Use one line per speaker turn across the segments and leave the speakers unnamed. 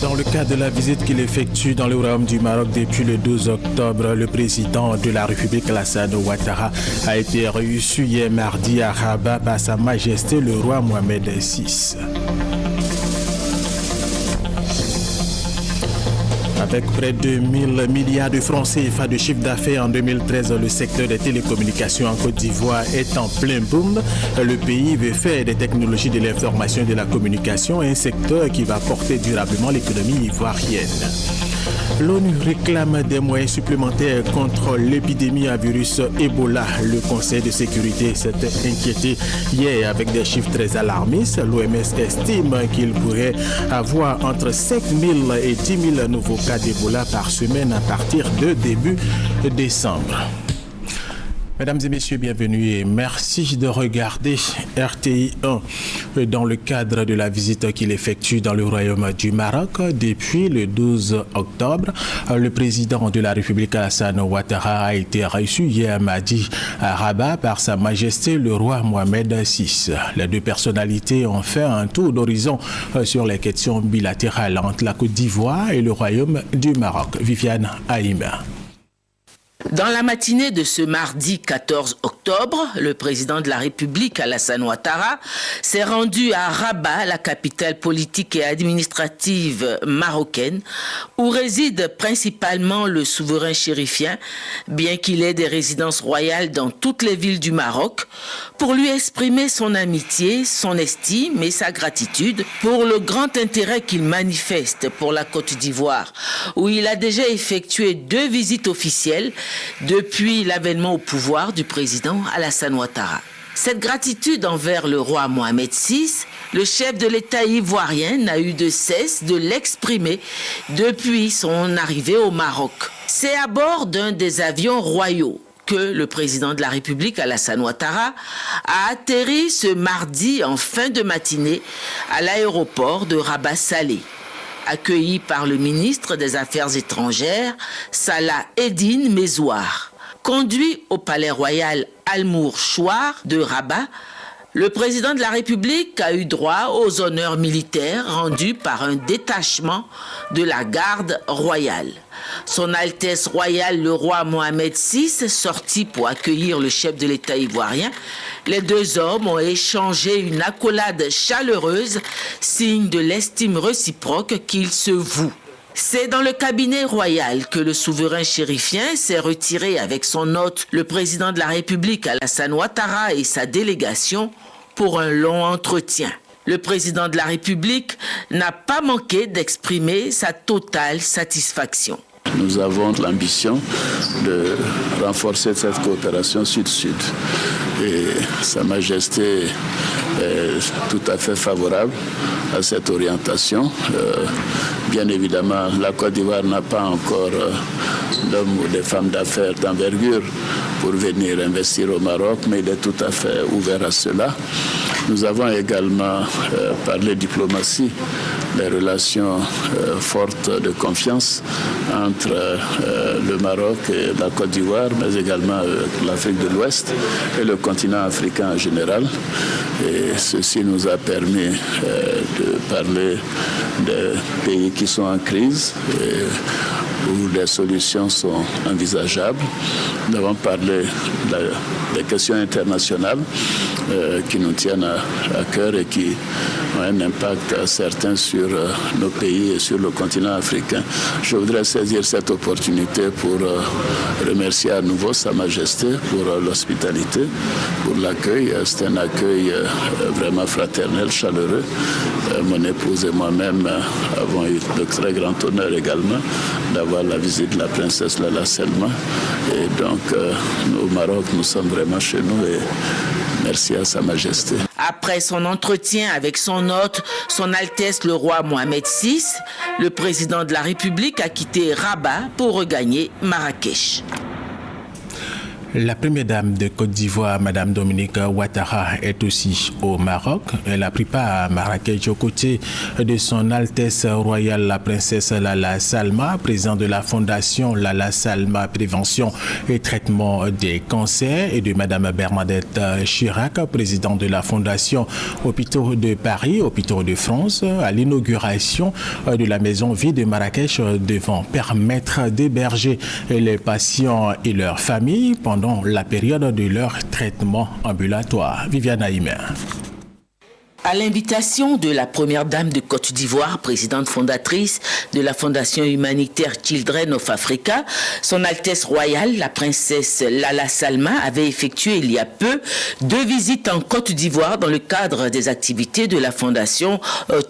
Dans le cadre de la visite qu'il effectue dans le royaume du Maroc depuis le 12 octobre, le président de la République Alassane Ouattara a été reçu hier mardi à Rabat par Sa Majesté le roi Mohamed VI. Avec près de 1000 milliards de francs CFA de chiffre d'affaires en 2013, le secteur des télécommunications en Côte d'Ivoire est en plein boom. Le pays veut faire des technologies de l'information et de la communication un secteur qui va porter durablement l'économie ivoirienne. L'ONU réclame des moyens supplémentaires contre l'épidémie à virus Ebola. Le Conseil de sécurité s'est inquiété hier avec des chiffres très alarmistes. L'OMS estime qu'il pourrait avoir entre 5 000 et 10 000 nouveaux cas d'Ebola par semaine à partir de début décembre. Mesdames et messieurs, bienvenue et merci de regarder RTI 1 dans le cadre de la visite qu'il effectue dans le royaume du Maroc depuis le 12 octobre. Le président de la République Alassane Ouattara a été reçu hier mardi à Rabat par Sa Majesté le roi Mohamed VI. Les deux personnalités ont fait un tour d'horizon sur les questions bilatérales entre la Côte d'Ivoire et le royaume du Maroc. Viviane Haïma.
Dans la matinée de ce mardi 14 octobre, le président de la République, Alassane Ouattara, s'est rendu à Rabat, la capitale politique et administrative marocaine, où réside principalement le souverain chérifien, bien qu'il ait des résidences royales dans toutes les villes du Maroc, pour lui exprimer son amitié, son estime et sa gratitude pour le grand intérêt qu'il manifeste pour la Côte d'Ivoire, où il a déjà effectué 2 visites officielles depuis l'avènement au pouvoir du président Alassane Ouattara. Cette gratitude envers le roi Mohamed VI, le chef de l'État ivoirien n'a eu de cesse de l'exprimer depuis son arrivée au Maroc. C'est à bord d'un des avions royaux que le président de la République, Alassane Ouattara, a atterri ce mardi en fin de matinée à l'aéroport de Rabat-Salé. Accueilli par le ministre des Affaires étrangères, Salah Eddine Mezouar. Conduit au palais royal Al-Mour Chouar de Rabat, le président de la République a eu droit aux honneurs militaires rendus par un détachement de la garde royale. Son Altesse royale le roi Mohamed VI, sorti pour accueillir le chef de l'État ivoirien, les deux hommes ont échangé une accolade chaleureuse, signe de l'estime réciproque qu'ils se vouent. C'est dans le cabinet royal que le souverain chérifien s'est retiré avec son hôte, le président de la République Alassane Ouattara et sa délégation, pour un long entretien. Le président de la République n'a pas manqué d'exprimer sa totale satisfaction.
Nous avons l'ambition de renforcer cette coopération sud-sud. Et Sa Majesté est tout à fait favorable à cette orientation. Bien évidemment, la Côte d'Ivoire n'a pas encore d'hommes ou des femmes d'affaires d'envergure pour venir investir au Maroc, mais il est tout à fait ouvert à cela. Nous avons également parlé diplomatie, des relations fortes de confiance entre le Maroc et la Côte d'Ivoire, mais également l'Afrique de l'Ouest et le continent africain en général. Et ceci nous a permis de parler des pays qui sont en crise et où des solutions sont envisageables. Nous avons parlé des questions internationales qui nous tiennent à cœur et qui ont un impact certain sur nos pays et sur le continent africain. Je voudrais saisir cette opportunité pour remercier à nouveau Sa Majesté pour l'hospitalité, pour l'accueil. C'est un accueil vraiment fraternel, chaleureux. Mon épouse et moi-même avons eu le très grand honneur également d'avoir la visite de la princesse Lala Selma. Et donc, au Maroc, nous sommes vraiment chez nous et merci à Sa Majesté.
Après son entretien avec son hôte, son Altesse le roi Mohamed VI, le président de la République a quitté Rabat pour regagner Marrakech.
La première dame de Côte d'Ivoire, Madame Dominique Ouattara, est aussi au Maroc. Elle a pris part à Marrakech aux côtés de son Altesse royale la princesse Lala Salma, présidente de la fondation Lala Salma Prévention et Traitement des cancers, et de Madame Bernadette Chirac, présidente de la fondation Hôpitaux de Paris, Hôpitaux de France, à l'inauguration de la maison vie de Marrakech devant permettre d'héberger les patients et leurs familles pendant la période de leur traitement ambulatoire. Viviane Aïmer.
À l'invitation de la première dame de Côte d'Ivoire, présidente fondatrice de la fondation humanitaire Children of Africa, son Altesse royale, la princesse Lala Salma, avait effectué il y a peu 2 visites en Côte d'Ivoire dans le cadre des activités de la fondation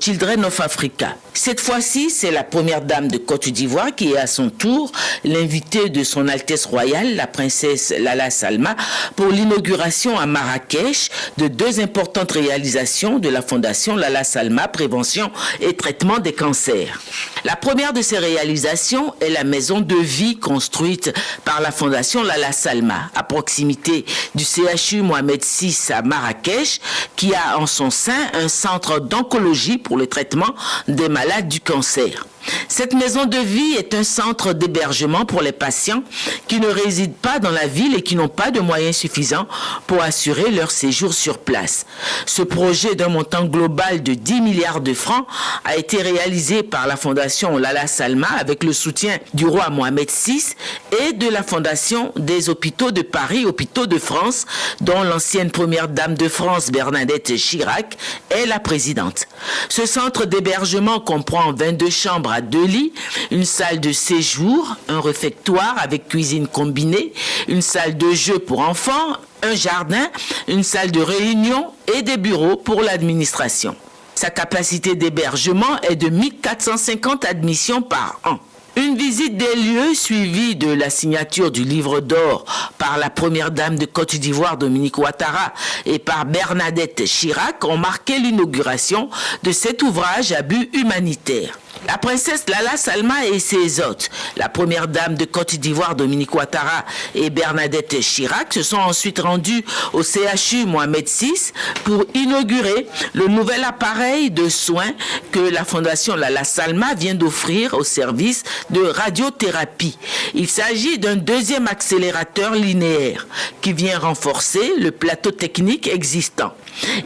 Children of Africa. Cette fois-ci, c'est la première dame de Côte d'Ivoire qui est à son tour l'invitée de son Altesse royale, la princesse Lala Salma, pour l'inauguration à Marrakech de 2 importantes réalisations de la fondation Lala Salma Prévention et Traitement des cancers. La première de ces réalisations est la maison de vie construite par la fondation Lala Salma à proximité du CHU Mohamed VI à Marrakech, qui a en son sein un centre d'oncologie pour le traitement des malades du cancer. Cette maison de vie est un centre d'hébergement pour les patients qui ne résident pas dans la ville et qui n'ont pas de moyens suffisants pour assurer leur séjour sur place. Ce projet d'un montant global de 10 milliards de francs a été réalisé par la fondation Lala Salma avec le soutien du roi Mohamed VI et de la fondation des Hôpitaux de Paris, Hôpitaux de France, dont l'ancienne première dame de France Bernadette Chirac est la présidente. Ce centre d'hébergement comprend 22 chambres à 2 lits, une salle de séjour, un réfectoire avec cuisine combinée, une salle de jeu pour enfants, un jardin, une salle de réunion et des bureaux pour l'administration. Sa capacité d'hébergement est de 1450 admissions par an. Une visite des lieux suivie de la signature du livre d'or par la première dame de Côte d'Ivoire, Dominique Ouattara, et par Bernadette Chirac ont marqué l'inauguration de cet ouvrage à but humanitaire. La princesse Lala Salma et ses hôtes, la première dame de Côte d'Ivoire, Dominique Ouattara, et Bernadette Chirac, se sont ensuite rendus au CHU Mohamed VI pour inaugurer le nouvel appareil de soins que la fondation Lala Salma vient d'offrir au service de radiothérapie. Il s'agit d'un 2e accélérateur linéaire qui vient renforcer le plateau technique existant.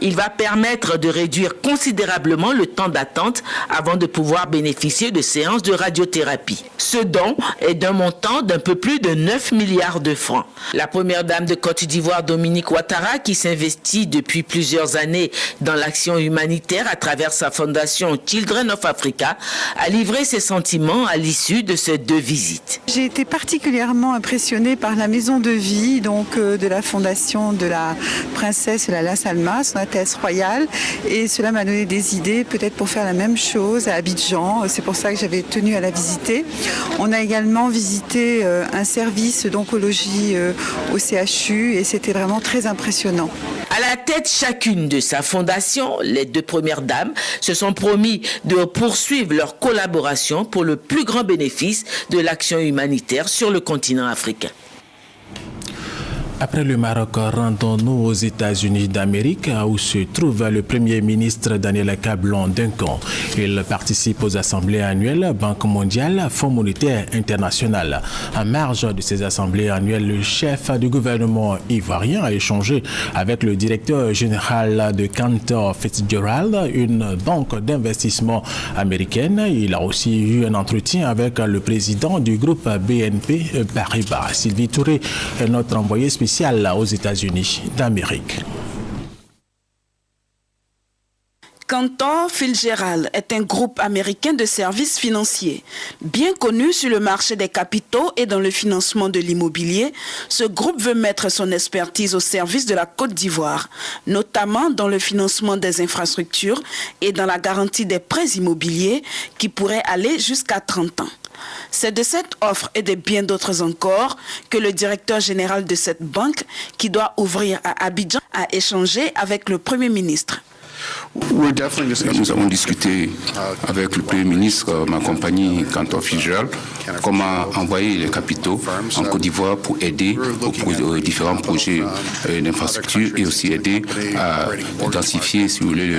Il va permettre de réduire considérablement le temps d'attente avant de pouvoir bénéficier de séances de radiothérapie. Ce don est d'un montant d'un peu plus de 9 milliards de francs. La première dame de Côte d'Ivoire, Dominique Ouattara, qui s'investit depuis plusieurs années dans l'action humanitaire à travers sa fondation Children of Africa, a livré ses sentiments à l'issue de ces 2 visites.
J'ai été particulièrement impressionnée par la maison de vie de la fondation de la princesse Lala Salma, son Altesse royale, et cela m'a donné des idées peut-être pour faire la même chose à Abidjan. C'est pour ça que j'avais tenu à la visiter. On a également visité un service d'oncologie au CHU et c'était vraiment très impressionnant.
À la tête chacune de sa fondation, les 2 premières dames se sont promis de poursuivre leur collaboration pour le plus grand bénéfice de l'action humanitaire sur le continent africain.
Après le Maroc, rendons-nous aux États-Unis d'Amérique où se trouve le Premier ministre Daniel Cablon-Duncan. Il participe aux assemblées annuelles Banque mondiale, Fonds monétaire international. En marge de ces assemblées annuelles, le chef du gouvernement ivoirien a échangé avec le directeur général de Cantor Fitzgerald, une banque d'investissement américaine. Il a aussi eu un entretien avec le président du groupe BNP Paribas. Sylvie Touré est notre envoyé spécial aux États-Unis d'Amérique.
Cantor Fitzgerald est un groupe américain de services financiers. Bien connu sur le marché des capitaux et dans le financement de l'immobilier, ce groupe veut mettre son expertise au service de la Côte d'Ivoire, notamment dans le financement des infrastructures et dans la garantie des prêts immobiliers qui pourraient aller jusqu'à 30 ans. C'est de cette offre et de bien d'autres encore que le directeur général de cette banque, qui doit ouvrir à Abidjan, a échangé avec le Premier ministre.
Nous avons discuté avec le Premier ministre, ma compagnie Cantor Fitzgerald, comment envoyer les capitaux en Côte d'Ivoire pour aider aux différents projets d'infrastructure et aussi aider à densifier, si vous voulez,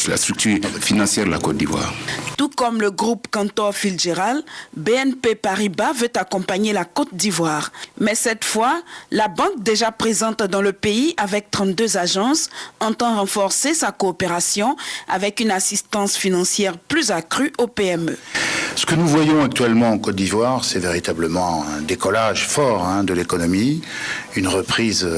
la structure financière de la Côte d'Ivoire.
Tout comme le groupe Cantor Fitzgerald, BNP Paribas veut accompagner la Côte d'Ivoire. Mais cette fois, la banque déjà présente dans le pays avec 32 agences entend renforcer sa coopération avec une assistance financière plus accrue aux PME.
Ce que nous voyons actuellement en Côte d'Ivoire, c'est véritablement un décollage fort de l'économie, une reprise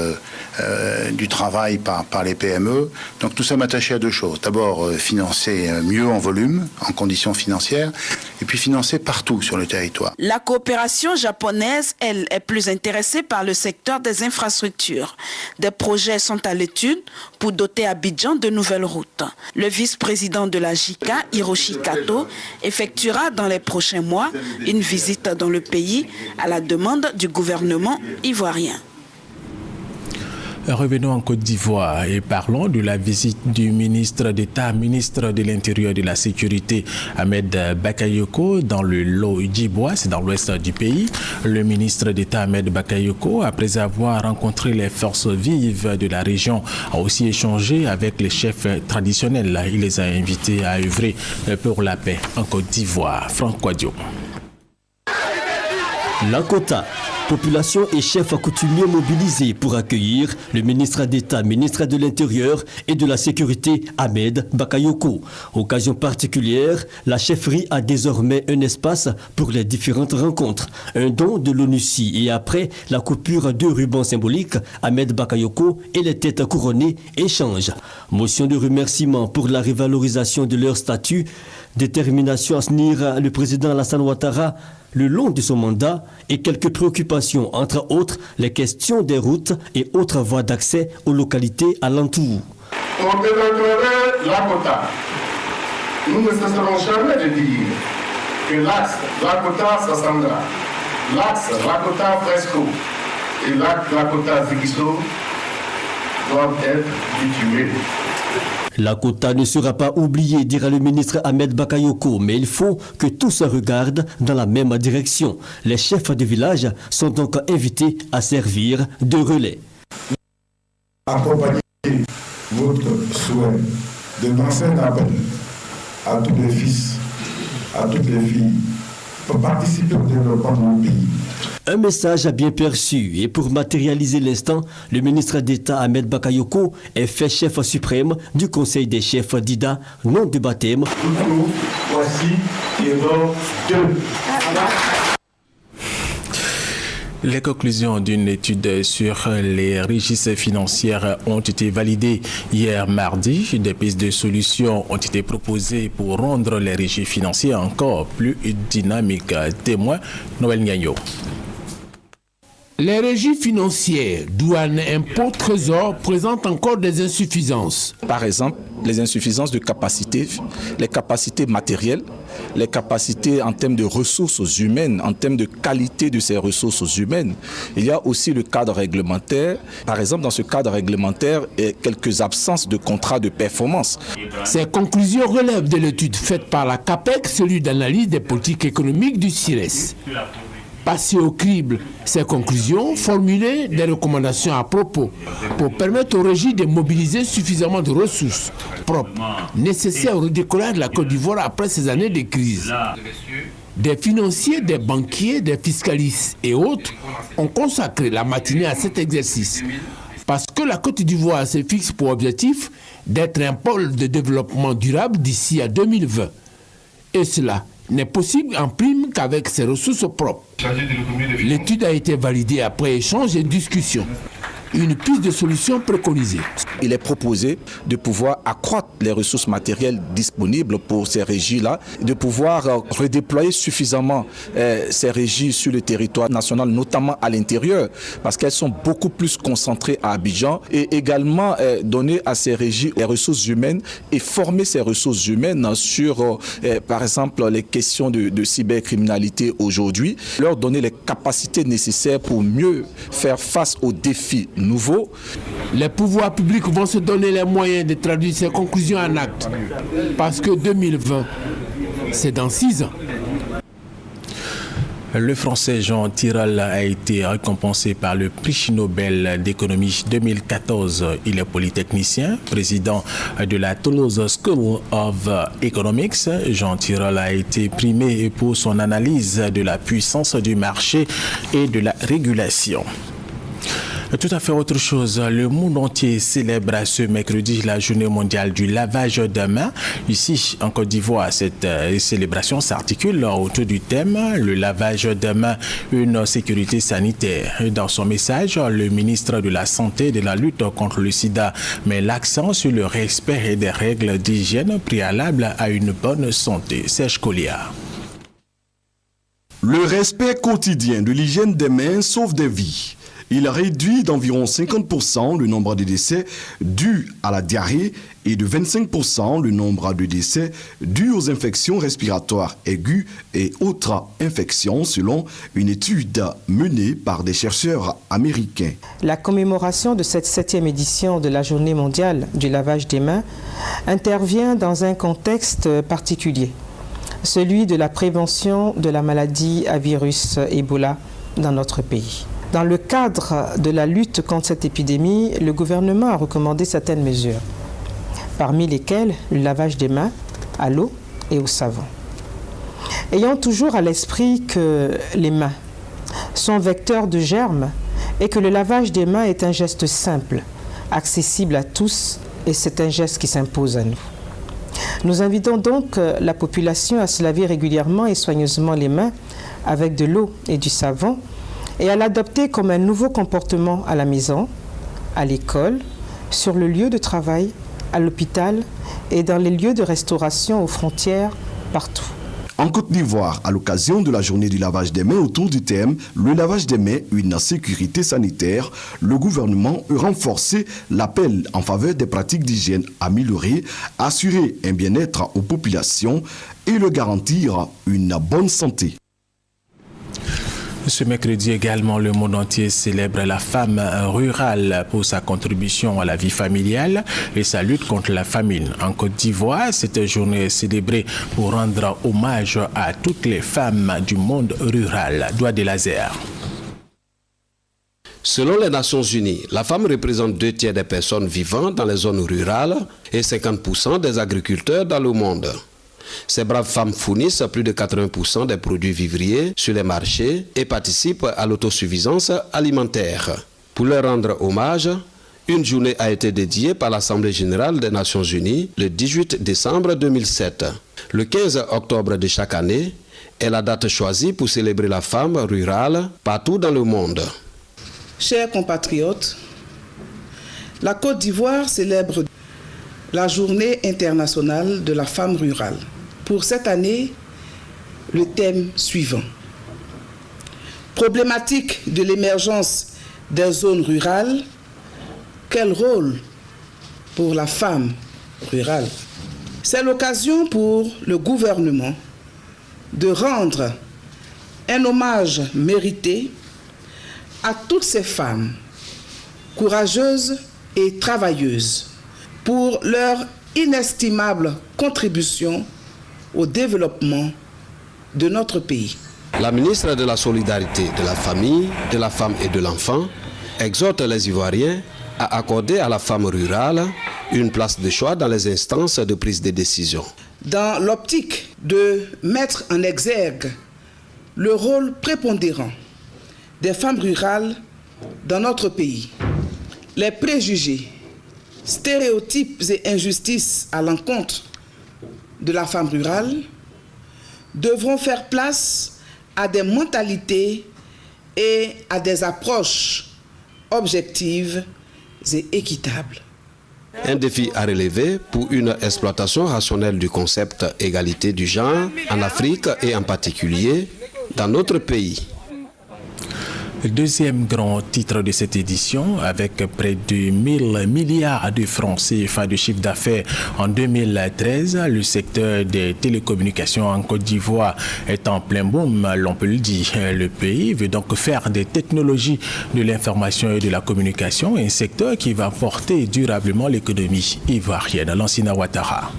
du travail par les PME. Donc nous sommes attachés à deux choses. D'abord, financer mieux en volume, en conditions financières, et puis financer partout sur le territoire.
La coopération japonaise, elle, est plus intéressée par le secteur des infrastructures. Des projets sont à l'étude pour doter Abidjan de nouvelles routes. Le vice-président de la JICA, Hiroshi Kato, effectuera dans les prochains mois une visite dans le pays à la demande du gouvernement ivoirien.
Revenons en Côte d'Ivoire et parlons de la visite du ministre d'État, ministre de l'Intérieur et de la Sécurité, Ahmed Bakayoko, dans le Lodjibois, c'est dans l'ouest du pays. Le ministre d'État, Ahmed Bakayoko, après avoir rencontré les forces vives de la région, a aussi échangé avec les chefs traditionnels. Il les a invités à œuvrer pour la paix en Côte d'Ivoire. Franck Kouadio.
Lakota, population et chefs coutumiers mobilisés pour accueillir le ministre d'État, ministre de l'Intérieur et de la Sécurité, Ahmed Bakayoko. Occasion particulière, la chefferie a désormais un espace pour les différentes rencontres. Un don de l'ONUCI et après la coupure de rubans symboliques, Ahmed Bakayoko et les têtes couronnées échangent. Motion de remerciement pour la revalorisation de leur statut, détermination à soutenir le président Alassane Ouattara le long de son mandat et quelques préoccupations, entre autres les questions des routes et autres voies d'accès aux localités alentours.
On développerait Lakota. Nous ne cesserons jamais de dire que l'axe Lakota Sassandra, l'axe Lakota Fresco et l'axe Lakota Zikiso doivent être situés.
Lakota ne sera pas oublié, dira le ministre Ahmed Bakayoko, mais il faut que tous se regardent dans la même direction. Les chefs de village sont donc invités à servir de relais.
Accompagnez votre souhait de lancer un appel à tous les fils, à toutes les filles, pour participer au développement de notre pays.
Un message bien perçu et pour matérialiser l'instant, le ministre d'État Ahmed Bakayoko est fait chef suprême du Conseil des chefs d'IDA, nom de baptême.
Voici Théodore II.
Les conclusions d'une étude sur les registres financières ont été validées hier mardi. Des pistes de solutions ont été proposées pour rendre les registres financiers encore plus dynamiques. Témoin, Noël Ngagno.
Les régies financières, douanes, impôts, trésors présentent encore des insuffisances.
Par exemple, les insuffisances de capacités, les capacités matérielles, les capacités en termes de ressources humaines, en termes de qualité de ces ressources humaines. Il y a aussi le cadre réglementaire. Par exemple, dans ce cadre réglementaire, il y a quelques absences de contrats de performance.
Ces conclusions relèvent de l'étude faite par la CAPEC, celui d'analyse des politiques économiques du CIRES. Passer au crible ces conclusions, formuler des recommandations à propos pour permettre aux régies de mobiliser suffisamment de ressources propres nécessaires au redécollage de la Côte d'Ivoire après ces années de crise. Des financiers, des banquiers, des fiscalistes et autres ont consacré la matinée à cet exercice parce que la Côte d'Ivoire se fixe pour objectif d'être un pôle de développement durable d'ici à 2020. Et cela n'est possible en prime qu'avec ses ressources propres. L'étude a été validée après échange et discussion. Une piste de solution préconisée.
Il est proposé de pouvoir accroître les ressources matérielles disponibles pour ces régies-là, de pouvoir redéployer suffisamment ces régies sur le territoire national, notamment à l'intérieur, parce qu'elles sont beaucoup plus concentrées à Abidjan, et également donner à ces régies les ressources humaines et former ces ressources humaines sur, par exemple, les questions de cybercriminalité aujourd'hui, leur donner les capacités nécessaires pour mieux faire face aux défis nouveau.
Les pouvoirs publics vont se donner les moyens de traduire ces conclusions en actes. Parce que 2020, c'est dans 6 ans.
Le Français Jean Tirole a été récompensé par le prix Nobel d'économie 2014. Il est polytechnicien, président de la Toulouse School of Economics. Jean Tirole a été primé pour son analyse de la puissance du marché et de la régulation. Tout à fait autre chose, le monde entier célèbre ce mercredi la journée mondiale du lavage de mains. Ici, en Côte d'Ivoire, cette célébration s'articule autour du thème « Le lavage de mains, une sécurité sanitaire ». Dans son message, le ministre de la Santé et de la lutte contre le sida met l'accent sur le respect des règles d'hygiène préalables à une bonne santé. Serge Colliard.
Le respect quotidien de l'hygiène des mains sauve des vies. Il réduit d'environ 50% le nombre de décès dus à la diarrhée et de 25% le nombre de décès dus aux infections respiratoires aiguës et autres infections selon une étude menée par des chercheurs américains.
La commémoration de cette 7e édition de la Journée mondiale du lavage des mains intervient dans un contexte particulier, celui de la prévention de la maladie à virus Ebola dans notre pays. Dans le cadre de la lutte contre cette épidémie, le gouvernement a recommandé certaines mesures, parmi lesquelles le lavage des mains à l'eau et au savon. Ayant toujours à l'esprit que les mains sont vecteurs de germes et que le lavage des mains est un geste simple, accessible à tous, et c'est un geste qui s'impose à nous. Nous invitons donc la population à se laver régulièrement et soigneusement les mains avec de l'eau et du savon, et à l'adopter comme un nouveau comportement à la maison, à l'école, sur le lieu de travail, à l'hôpital et dans les lieux de restauration aux frontières, partout.
En Côte d'Ivoire, à l'occasion de la journée du lavage des mains autour du thème « Le lavage des mains, une sécurité sanitaire », le gouvernement a renforcé l'appel en faveur des pratiques d'hygiène améliorées, assurer un bien-être aux populations et le garantir une bonne santé.
Ce mercredi également, le monde entier célèbre la femme rurale pour sa contribution à la vie familiale et sa lutte contre la famine. En Côte d'Ivoire, cette journée est célébrée pour rendre hommage à toutes les femmes du monde rural. Doigt des lasers.
Selon les Nations Unies, la femme représente 2/3 des personnes vivant dans les zones rurales et 50% des agriculteurs dans le monde. Ces braves femmes fournissent plus de 80% des produits vivriers sur les marchés et participent à l'autosuffisance alimentaire. Pour leur rendre hommage, une journée a été dédiée par l'Assemblée générale des Nations unies le 18 décembre 2007. Le 15 octobre de chaque année est la date choisie pour célébrer la femme rurale partout dans le monde.
Chers compatriotes, la Côte d'Ivoire célèbre la Journée internationale de la femme rurale. Pour cette année, le thème suivant. Problématique de l'émergence des zones rurales, quel rôle pour la femme rurale? C'est l'occasion pour le gouvernement de rendre un hommage mérité à toutes ces femmes courageuses et travailleuses pour leur inestimable contribution au développement de notre pays.
La ministre de la Solidarité, de la Famille, de la Femme et de l'Enfant exhorte les Ivoiriens à accorder à la femme rurale une place de choix dans les instances de prise de décision.
Dans l'optique de mettre en exergue le rôle prépondérant des femmes rurales dans notre pays, les préjugés, stéréotypes et injustices à l'encontre de la femme rurale devront faire place à des mentalités et à des approches objectives et équitables.
Un défi à relever pour une exploitation rationnelle du concept égalité du genre en Afrique et en particulier dans notre pays.
Deuxième grand titre de cette édition, avec près de 1000 milliards de francs CFA de chiffre d'affaires en 2013, le secteur des télécommunications en Côte d'Ivoire est en plein boom, l'on peut le dire. Le pays veut donc faire des technologies de l'information et de la communication, un secteur qui va porter durablement l'économie ivoirienne. Lansina Ouattara.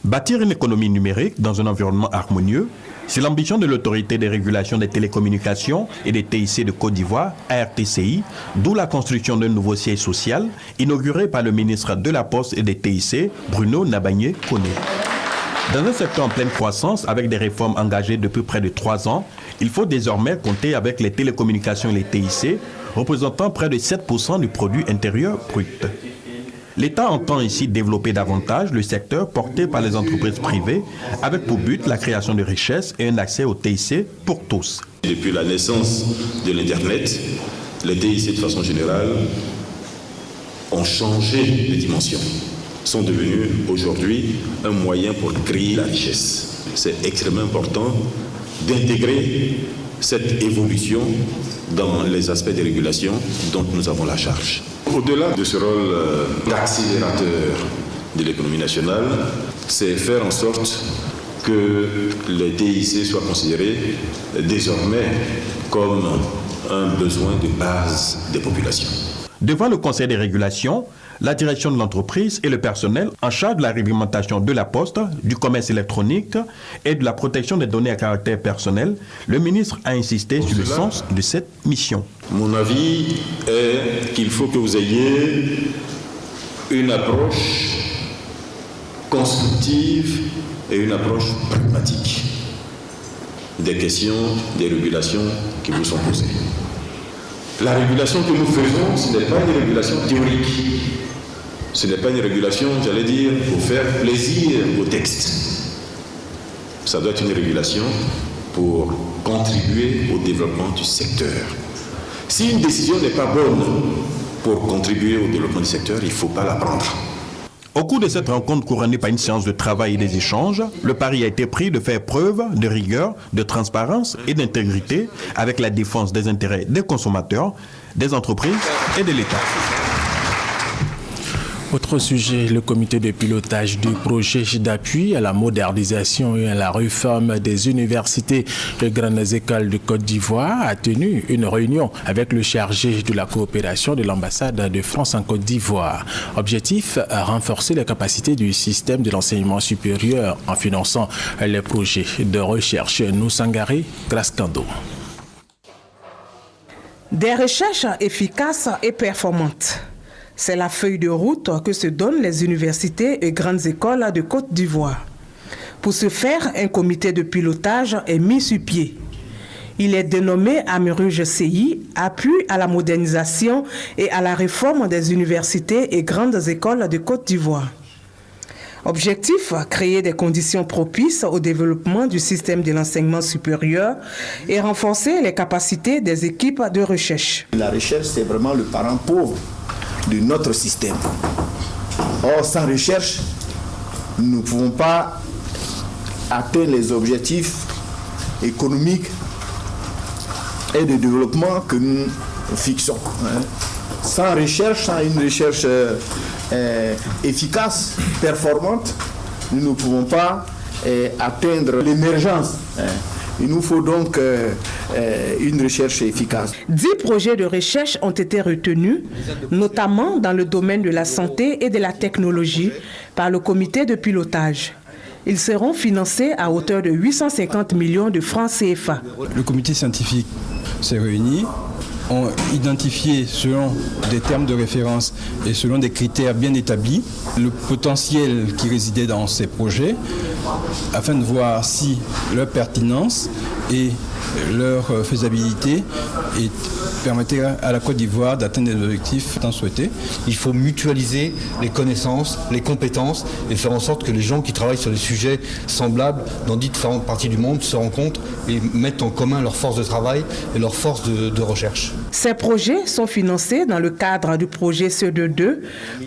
Bâtir une économie numérique dans un environnement harmonieux, c'est l'ambition de l'autorité des régulations des télécommunications et des TIC de Côte d'Ivoire, ARTCI, d'où la construction d'un nouveau siège social inauguré par le ministre de la Poste et des TIC, Bruno Nabagné-Koné. Dans un secteur en pleine croissance, avec des réformes engagées depuis près de 3 ans, il faut désormais compter avec les télécommunications et les TIC, représentant près de 7% du produit intérieur brut. L'État entend ici développer davantage le secteur porté par les entreprises privées, avec pour but la création de richesses et un accès au TIC pour tous.
Depuis la naissance de l'Internet, les TIC de façon générale ont changé de dimension, sont devenus aujourd'hui un moyen pour créer la richesse. C'est extrêmement important d'intégrer cette évolution dans les aspects de régulation dont nous avons la charge. Au-delà de ce rôle d'accélérateur de l'économie nationale, c'est faire en sorte que les TIC soient considérés désormais comme un besoin de base des populations.
Devant le Conseil des régulations, la direction de l'entreprise et le personnel en charge de la réglementation de la poste, du commerce électronique et de la protection des données à caractère personnel, le ministre a insisté sur le sens de cette mission.
Mon avis est qu'il faut que vous ayez une approche constructive et une approche pragmatique des questions, des régulations qui vous sont posées. La régulation que nous faisons, ce n'est pas une régulation théorique. Ce n'est pas une régulation, j'allais dire, pour faire plaisir au texte. Ça doit être une régulation pour contribuer au développement du secteur. Si une décision n'est pas bonne pour contribuer au développement du secteur, il ne faut pas la prendre.
Au cours de cette rencontre couronnée par une séance de travail et des échanges, le pari a été pris de faire preuve de rigueur, de transparence et d'intégrité avec la défense des intérêts des consommateurs, des entreprises et de l'État.
Autre sujet, le comité de pilotage du projet d'appui à la modernisation et à la réforme des universités et grandes écoles de Côte d'Ivoire a tenu une réunion avec le chargé de la coopération de l'ambassade de France en Côte d'Ivoire. Objectif, renforcer les capacités du système de l'enseignement supérieur en finançant les projets de recherche. Noussangari Graskando.
Des recherches efficaces et performantes. C'est la feuille de route que se donnent les universités et grandes écoles de Côte d'Ivoire. Pour ce faire, un comité de pilotage est mis sur pied. Il est dénommé Amiruge CI, appui à la modernisation et à la réforme des universités et grandes écoles de Côte d'Ivoire. Objectif, créer des conditions propices au développement du système de l'enseignement supérieur et renforcer les capacités des équipes de recherche.
La recherche, c'est vraiment le parent pauvre de notre système. Or, sans recherche, nous ne pouvons pas atteindre les objectifs économiques et de développement que nous fixons. Sans recherche, sans une recherche efficace, performante, nous ne pouvons pas atteindre l'émergence. Il nous faut donc une recherche efficace.
10 projets de recherche ont été retenus, notamment dans le domaine de la santé et de la technologie, par le comité de pilotage. Ils seront financés à hauteur de 850 millions de francs CFA.
Le comité scientifique s'est réuni, ont identifié selon des termes de référence et selon des critères bien établis le potentiel qui résidait dans ces projets afin de voir si leur pertinence et leur faisabilité permettaient à la Côte d'Ivoire d'atteindre les objectifs tant souhaités.
Il faut mutualiser les connaissances, les compétences et faire en sorte que les gens qui travaillent sur des sujets semblables dans différentes parties du monde se rencontrent et mettent en commun leurs forces de travail et leurs forces de recherche.
Ces projets sont financés dans le cadre du projet CE2,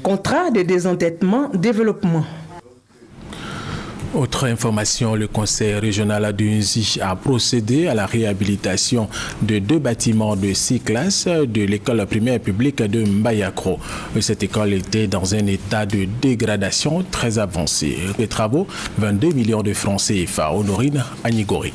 contrat de désendettement développement.
Autre information, le conseil régional d'Unzi a procédé à la réhabilitation de 2 bâtiments de 6 classes de l'école primaire publique de Mbayakro. Cette école était dans un état de dégradation très avancé. Les travaux, 22 millions de francs CFA. Honorine Anigori.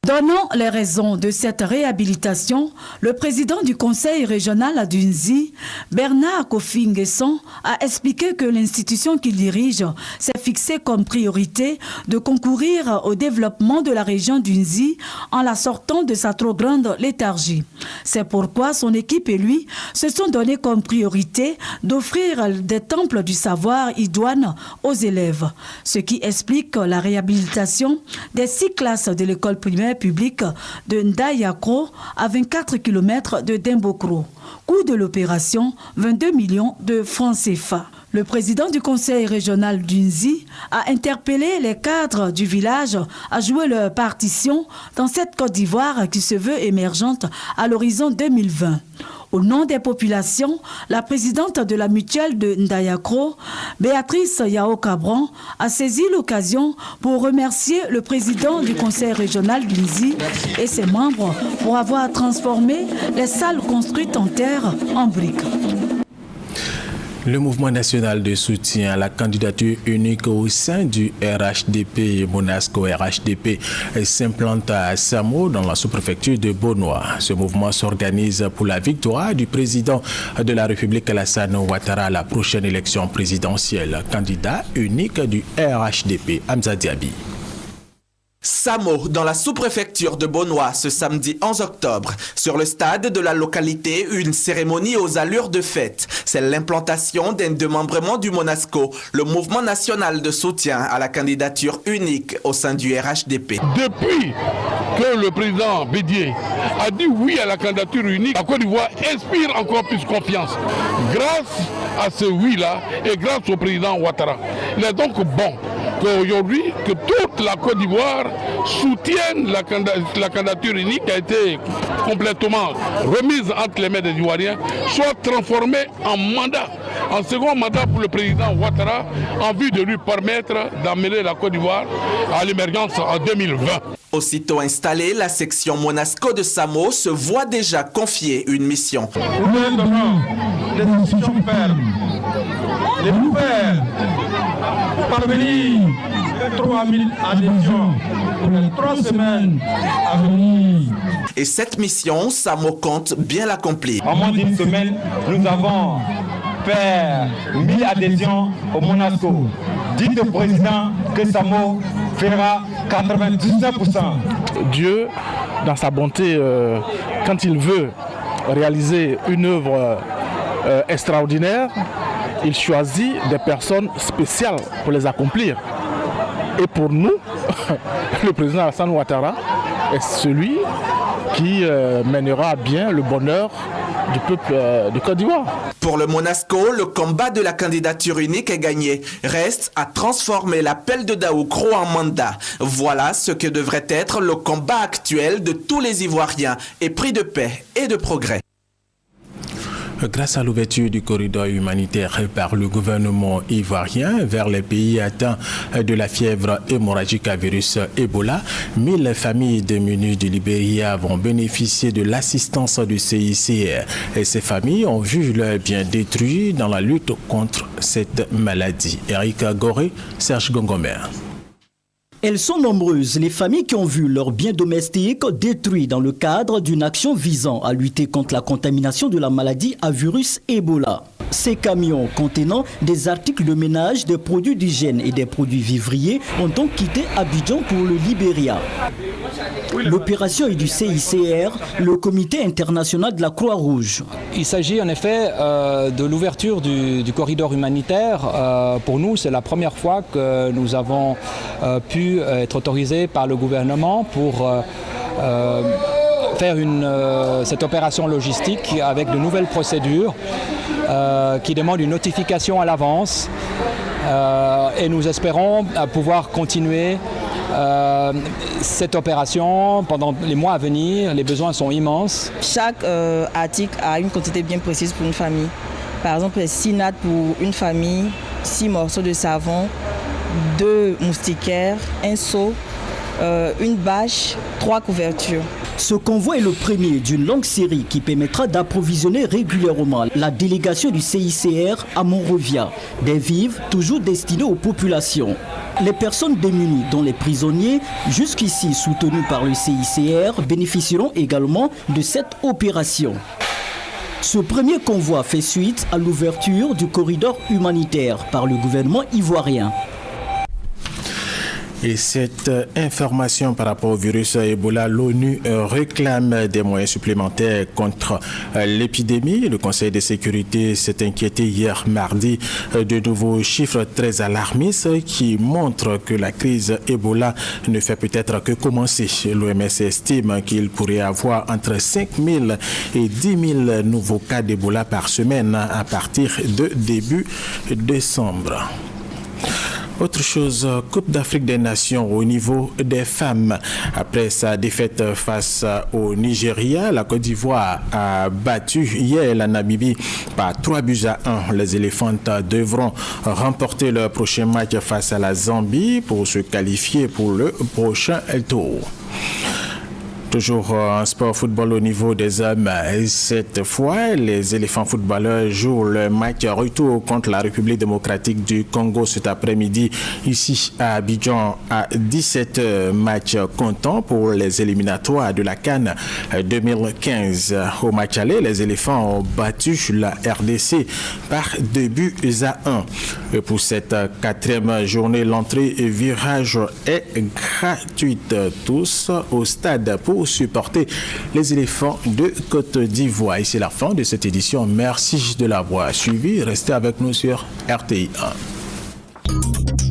Donnant les raisons de cette réhabilitation, le président du conseil régional d'Unzi, Bernard Kofi Nguesson, a expliqué que l'institution qu'il dirige s'est fixée comme priorité de concourir au développement de la région d'Unzi en la sortant de sa trop grande léthargie. C'est pourquoi son équipe et lui se sont donnés comme priorité d'offrir des temples du savoir idoines aux élèves, ce qui explique la réhabilitation des 6 classes de l'école primaire public de Ndayakro à 24 km de Dembokro. Coût de l'opération, 22 millions de francs CFA. Le président du conseil régional d'Unzi a interpellé les cadres du village à jouer leur partition dans cette Côte d'Ivoire qui se veut émergente à l'horizon 2020. Au nom des populations, la présidente de la mutuelle de Ndayakro, Béatrice Yao Cabron, a saisi l'occasion pour remercier le président du conseil régional d'Unzi et ses membres pour avoir transformé les salles construites en terre en briques.
Le mouvement national de soutien à la candidature unique au sein du RHDP, Monasco RHDP, s'implante à Samo dans la sous-préfecture de Bonoa. Ce mouvement s'organise pour la victoire du président de la République Alassane Ouattara à la prochaine élection présidentielle. Candidat unique du RHDP, Hamza Diaby.
Samo, dans la sous-préfecture de Bonoa, ce samedi 11 octobre. Sur le stade de la localité, une cérémonie aux allures de fête. C'est l'implantation d'un démembrement du Monasco, le mouvement national de soutien à la candidature unique au sein du RHDP.
Depuis que le président Bédié a dit oui à la candidature unique, la Côte d'Ivoire inspire encore plus confiance. Grâce à ce oui-là et grâce au président Ouattara. Il est donc bon qu'aujourd'hui, que toute la Côte d'Ivoire soutienne la candidature unique qui a été complètement remise entre les mains des Ivoiriens, soit transformée en mandat, en second mandat pour le président Ouattara, en vue de lui permettre d'amener la Côte d'Ivoire à l'émergence en 2020.
Aussitôt installée, la section Monasco de Samo se voit déjà confier une mission.
Les institutions fermes, les nouvelles, parvenir 3000 adhésions pour les 3 semaines à venir.
Et cette mission, Samo compte bien l'accomplir.
En moins d'une semaine, nous avons fait 1000 adhésions au Monasco. Dites au président que Samo fera 99%.
Dieu, dans sa bonté, quand il veut réaliser une œuvre extraordinaire, il choisit des personnes spéciales pour les accomplir. Et pour nous, le président Alassane Ouattara est celui qui mènera à bien le bonheur du peuple de Côte d'Ivoire.
Pour le Monasco, le combat de la candidature unique est gagné. Reste à transformer l'appel de Daoukro en mandat. Voilà ce que devrait être le combat actuel de tous les Ivoiriens, épris de paix et de progrès.
Grâce à l'ouverture du corridor humanitaire par le gouvernement ivoirien vers les pays atteints de la fièvre hémorragique à virus Ebola, 1000 familles démunies du Libéria vont bénéficier de l'assistance du CICR. Et ces familles ont vu leurs biens détruits dans la lutte contre cette maladie. Eric Goré, Serge Gongomer.
Elles sont nombreuses, les familles qui ont vu leurs biens domestiques détruits dans le cadre d'une action visant à lutter contre la contamination de la maladie à virus Ebola. Ces camions contenant des articles de ménage, des produits d'hygiène et des produits vivriers ont donc quitté Abidjan pour le Libéria. L'opération est du CICR, le Comité international de la Croix-Rouge.
Il s'agit en effet de l'ouverture du corridor humanitaire. Pour nous, c'est la première fois que nous avons pu être autorisés par le gouvernement pour faire cette opération logistique avec de nouvelles procédures qui demandent une notification à l'avance et nous espérons pouvoir continuer cette opération pendant les mois à venir. Les besoins sont immenses.
Chaque article a une quantité bien précise pour une famille. Par exemple, 6 nattes pour une famille, 6 morceaux de savon, 2 moustiquaires, un seau, une bâche, 3 couvertures.
Ce convoi est le premier d'une longue série qui permettra d'approvisionner régulièrement la délégation du CICR à Monrovia, des vivres toujours destinés aux populations. Les personnes démunies, dont les prisonniers, jusqu'ici soutenus par le CICR, bénéficieront également de cette opération. Ce premier convoi fait suite à l'ouverture du corridor humanitaire par le gouvernement ivoirien.
Et cette information par rapport au virus Ebola, l'ONU réclame des moyens supplémentaires contre l'épidémie. Le Conseil de sécurité s'est inquiété hier mardi de nouveaux chiffres très alarmistes qui montrent que la crise Ebola ne fait peut-être que commencer. L'OMS estime qu'il pourrait y avoir entre 5 000 et 10 000 nouveaux cas d'Ebola par semaine à partir de début décembre. Autre chose, Coupe d'Afrique des Nations au niveau des femmes. Après sa défaite face au Nigeria, la Côte d'Ivoire a battu hier la Namibie par 3-1. Les éléphantes devront remporter leur prochain match face à la Zambie pour se qualifier pour le prochain tour. Toujours en sport football au niveau des hommes, cette fois, les éléphants footballeurs jouent le match retour contre la République démocratique du Congo cet après-midi, ici à Abidjan à 17h. Match comptant pour les éliminatoires de la CAN 2015. Au match aller, les éléphants ont battu la RDC par 2-1. Et pour cette 4e journée, l'entrée et virage est gratuite. Tous au stade pour supporter les éléphants de Côte d'Ivoire. Et c'est la fin de cette édition. Merci de l'avoir suivi. Restez avec nous sur RTI 1.